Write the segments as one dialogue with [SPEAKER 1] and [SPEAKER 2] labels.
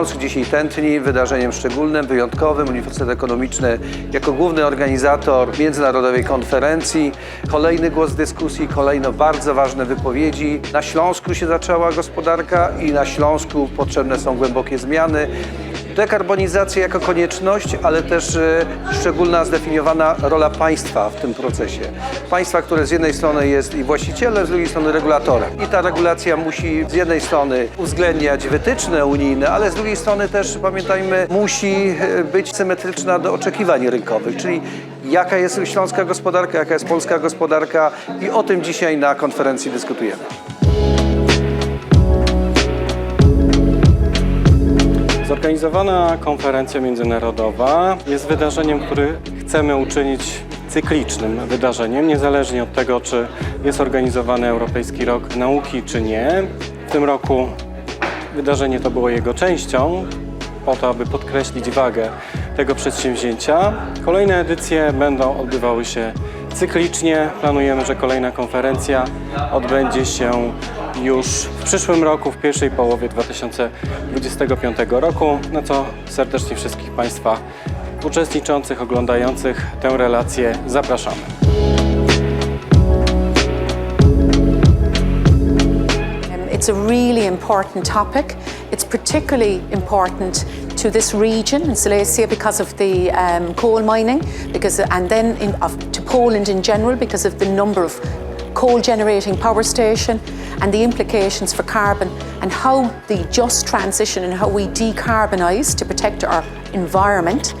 [SPEAKER 1] Śląsk dzisiaj tętni wydarzeniem szczególnym, wyjątkowym. Uniwersytet Ekonomiczny jako główny organizator międzynarodowej konferencji. Kolejny głos dyskusji, kolejno bardzo ważne wypowiedzi. Na Śląsku się zaczęła gospodarka i na Śląsku potrzebne są głębokie zmiany. Dekarbonizacja jako konieczność, ale też szczególna zdefiniowana rola państwa w tym procesie. Państwa, które z jednej strony jest i właścicielem, z drugiej strony regulatorem. I ta regulacja musi z jednej strony uwzględniać wytyczne unijne, ale z drugiej strony też, pamiętajmy, musi być symetryczna do oczekiwań rynkowych, czyli jaka jest śląska gospodarka, jaka jest polska gospodarka i o tym dzisiaj na konferencji dyskutujemy.
[SPEAKER 2] Zorganizowana konferencja międzynarodowa jest wydarzeniem, które chcemy uczynić cyklicznym wydarzeniem, niezależnie od tego, czy jest organizowany Europejski Rok Nauki, czy nie. W tym roku wydarzenie to było jego częścią, po to, aby podkreślić wagę tego przedsięwzięcia. Kolejne edycje będą odbywały się cyklicznie. Planujemy, że kolejna konferencja odbędzie się już w przyszłym roku, w pierwszej połowie 2025 roku, na co serdecznie wszystkich Państwa uczestniczących, oglądających tę relację zapraszamy.
[SPEAKER 3] It's a really important topic. It's particularly important to this region in Silesia because of the coal mining, to Poland in general because of the number of coal generating power station and the implications for carbon and how the just transition and how we decarbonise to protect our environment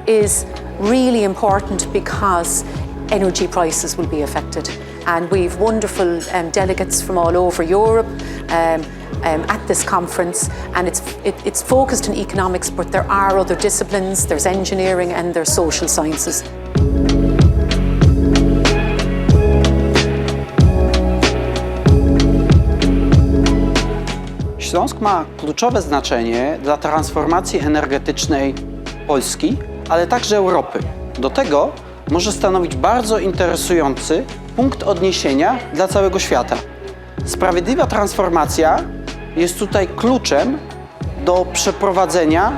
[SPEAKER 3] is really important because energy prices will be affected. And we've wonderful delegates from all over Europe at this conference, and it's focused on economics, but there are other disciplines, there's engineering and there's social sciences.
[SPEAKER 4] Śląsk ma kluczowe znaczenie dla transformacji energetycznej Polski, ale także Europy. Do tego może stanowić bardzo interesujący punkt odniesienia dla całego świata. Sprawiedliwa transformacja jest tutaj kluczem do przeprowadzenia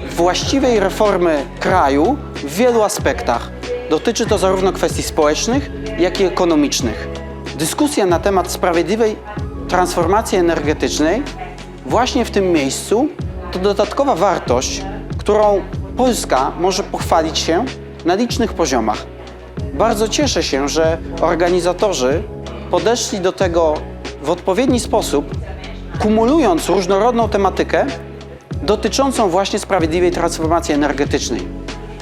[SPEAKER 4] właściwej reformy kraju w wielu aspektach. Dotyczy to zarówno kwestii społecznych, jak i ekonomicznych. Dyskusja na temat sprawiedliwej transformacji energetycznej właśnie w tym miejscu to dodatkowa wartość, którą Polska może pochwalić się na licznych poziomach. Bardzo cieszę się, że organizatorzy podeszli do tego w odpowiedni sposób, kumulując różnorodną tematykę dotyczącą właśnie sprawiedliwej transformacji energetycznej.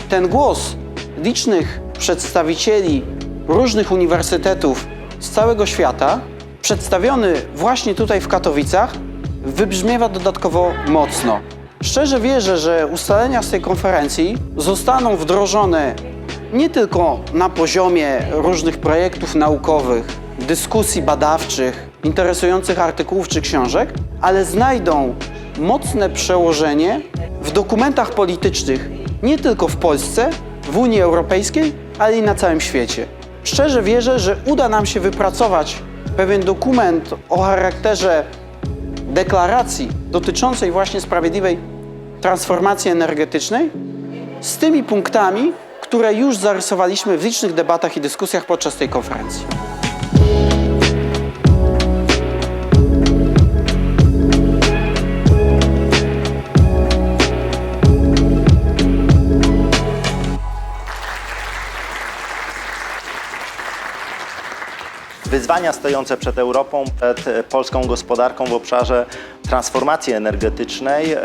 [SPEAKER 4] Ten głos licznych przedstawicieli różnych uniwersytetów z całego świata, przedstawiony właśnie tutaj w Katowicach, wybrzmiewa dodatkowo mocno. Szczerze wierzę, że ustalenia z tej konferencji zostaną wdrożone nie tylko na poziomie różnych projektów naukowych, dyskusji badawczych, interesujących artykułów czy książek, ale znajdą mocne przełożenie w dokumentach politycznych nie tylko w Polsce, w Unii Europejskiej, ale i na całym świecie. Szczerze wierzę, że uda nam się wypracować pewien dokument o charakterze deklaracji dotyczącej właśnie sprawiedliwej transformacji energetycznej z tymi punktami, które już zarysowaliśmy w licznych debatach i dyskusjach podczas tej konferencji.
[SPEAKER 5] Wyzwania stojące przed Europą, przed polską gospodarką w obszarze transformacji energetycznej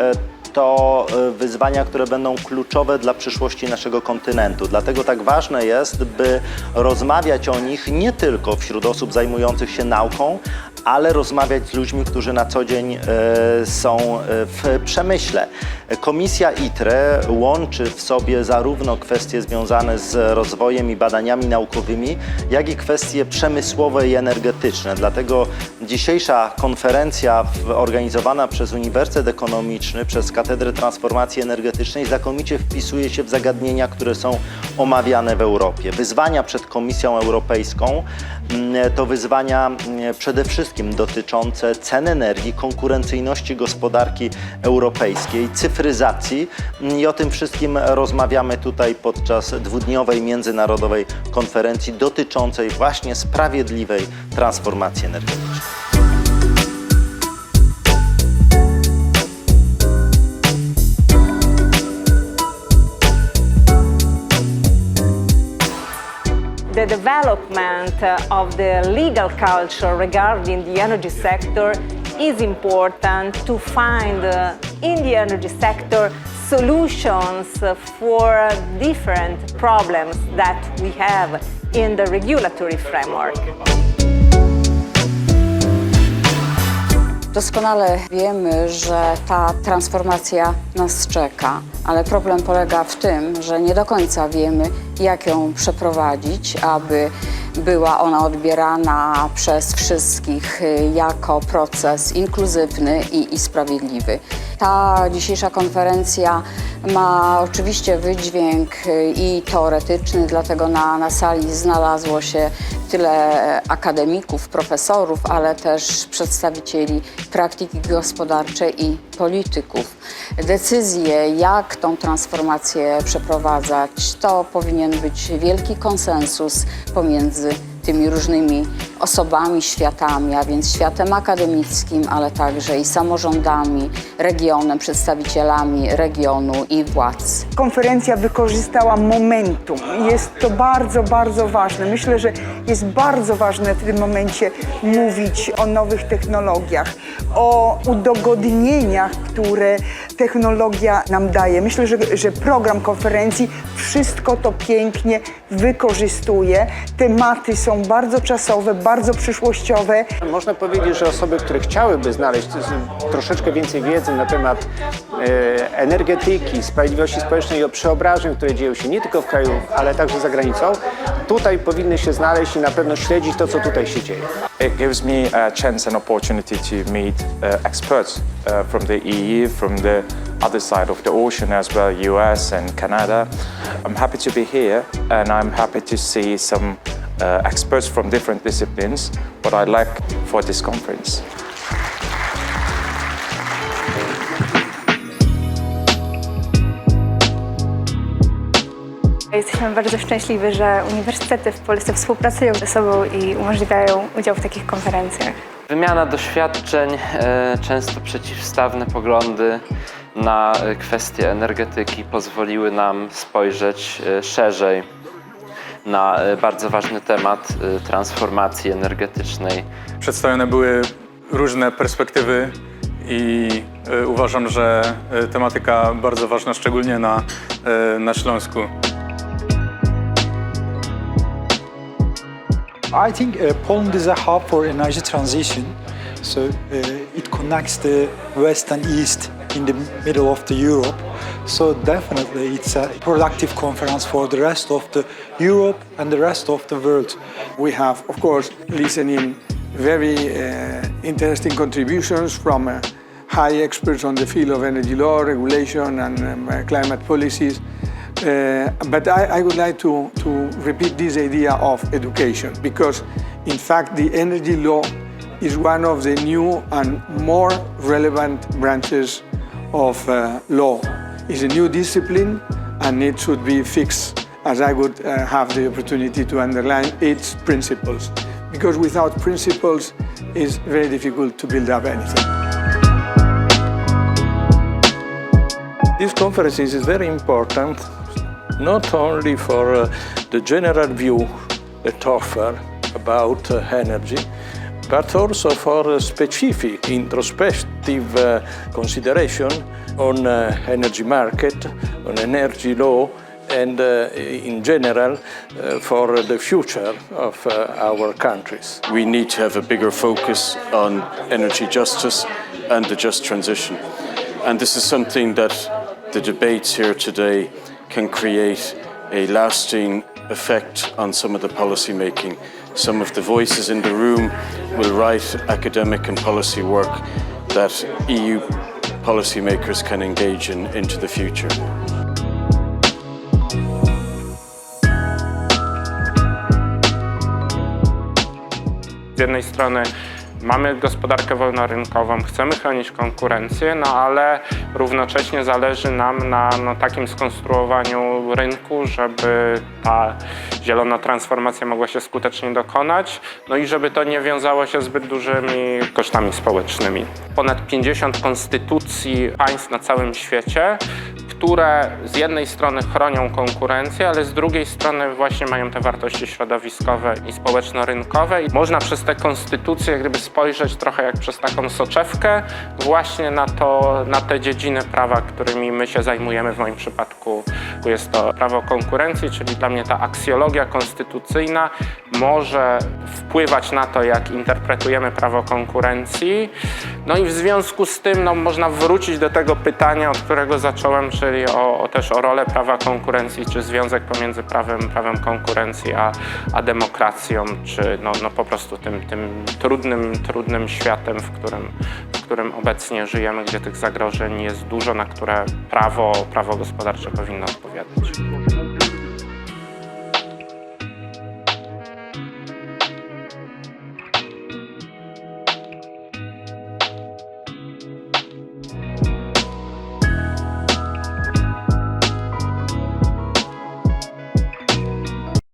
[SPEAKER 5] to wyzwania, które będą kluczowe dla przyszłości naszego kontynentu. Dlatego tak ważne jest, by rozmawiać o nich nie tylko wśród osób zajmujących się nauką, ale rozmawiać z ludźmi, którzy na co dzień są w przemyśle. Komisja ITRE łączy w sobie zarówno kwestie związane z rozwojem i badaniami naukowymi, jak i kwestie przemysłowe i energetyczne. Dlatego dzisiejsza konferencja organizowana przez Uniwersytet Ekonomiczny, przez Katedrę Transformacji Energetycznej znakomicie wpisuje się w zagadnienia, które są omawiane w Europie. Wyzwania przed Komisją Europejską to wyzwania przede wszystkim wszystkim dotyczące cen energii, konkurencyjności gospodarki europejskiej, cyfryzacji i o tym wszystkim rozmawiamy tutaj podczas dwudniowej międzynarodowej konferencji dotyczącej właśnie sprawiedliwej transformacji energetycznej.
[SPEAKER 6] The development of the legal culture regarding the energy sector is important to find in the energy sector solutions for different problems that we have in the regulatory framework.
[SPEAKER 7] Doskonale wiemy, że ta transformacja nas czeka, ale problem polega w tym, że nie do końca wiemy, jak ją przeprowadzić, aby była ona odbierana przez wszystkich jako proces inkluzywny i sprawiedliwy. Ta dzisiejsza konferencja ma oczywiście wydźwięk i teoretyczny, dlatego na sali znalazło się tyle akademików, profesorów, ale też przedstawicieli praktyki gospodarczej i polityków. Decyzje, jak tą transformację przeprowadzać, to powinien być wielki konsensus pomiędzy tymi różnymi osobami, światami, a więc światem akademickim, ale także i samorządami, regionem, przedstawicielami regionu i władz.
[SPEAKER 8] Konferencja wykorzystała momentum. Jest to bardzo, bardzo ważne. Myślę, że jest bardzo ważne w tym momencie mówić o nowych technologiach, o udogodnieniach, które technologia nam daje. Myślę, że program konferencji wszystko to pięknie wykorzystuje. Tematy są bardzo czasowe, bardzo przyszłościowe.
[SPEAKER 9] Można powiedzieć, że osoby, które chciałyby znaleźć troszeczkę więcej wiedzy na temat energetyki, sprawiedliwości społecznej i przeobrażeń, które dzieją się nie tylko w kraju, ale także za granicą, tutaj powinny się znaleźć i na pewno śledzić to, co tutaj się dzieje.
[SPEAKER 10] It gives me a chance and opportunity to meet experts from the EU, from the other side of the ocean as well, US and Canada. I'm happy to be here and I'm happy to see some experts from different disciplines, what I like for this conference.
[SPEAKER 11] Jesteśmy bardzo szczęśliwi, że uniwersytety w Polsce współpracują ze sobą i umożliwiają udział w takich konferencjach.
[SPEAKER 12] Wymiana doświadczeń, często przeciwstawne poglądy na kwestie energetyki pozwoliły nam spojrzeć szerzej na bardzo ważny temat transformacji energetycznej.
[SPEAKER 13] Przedstawione były różne perspektywy i uważam, że tematyka bardzo ważna, szczególnie na Śląsku.
[SPEAKER 14] I think Poland is a hub for energy transition, so it connects the west and east in the middle of the Europe. So definitely it's a productive conference for the rest of the Europe and the rest of the world.
[SPEAKER 15] We have, of course, listening very interesting contributions from high experts on the field of energy law, regulation and climate policies. But I would like to repeat this idea of education, because in fact the energy law is one of the new and more relevant branches of law. It's a new discipline and it should be fixed, as I would have the opportunity to underline its principles, because without principles it's very difficult to build up anything.
[SPEAKER 16] This conference is very important, not only for the general view it offers about energy, but also for a specific introspective consideration on energy market, on energy law, and in general for the future of our countries.
[SPEAKER 17] We need to have a bigger focus on energy justice and the just transition. And this is something that the debates here today can create a lasting effect on some of the policy making. Some of the voices in the room will write academic and policy work that EU policymakers can engage in into the future.
[SPEAKER 2] Z jednej strony
[SPEAKER 18] Mamy gospodarkę wolnorynkową, chcemy chronić konkurencję, no ale równocześnie zależy nam na takim skonstruowaniu rynku, żeby ta zielona transformacja mogła się skutecznie dokonać, no i żeby to nie wiązało się zbyt dużymi kosztami społecznymi. Ponad 50 konstytucji państw na całym świecie, które z jednej strony chronią konkurencję, ale z drugiej strony właśnie mają te wartości środowiskowe i społeczno-rynkowe. I można przez te konstytucje jak gdyby spojrzeć trochę jak przez taką soczewkę właśnie na te dziedziny prawa, którymi my się zajmujemy. W moim przypadku jest to prawo konkurencji, czyli dla mnie ta aksjologia konstytucyjna może wpływać na to, jak interpretujemy prawo konkurencji. No i w związku z tym można wrócić do tego pytania, od którego zacząłem, czyli też o rolę prawa konkurencji, czy związek pomiędzy prawem konkurencji a demokracją, czy po prostu tym trudnym światem, w którym obecnie żyjemy, gdzie tych zagrożeń jest dużo, na które prawo gospodarcze powinno odpowiadać.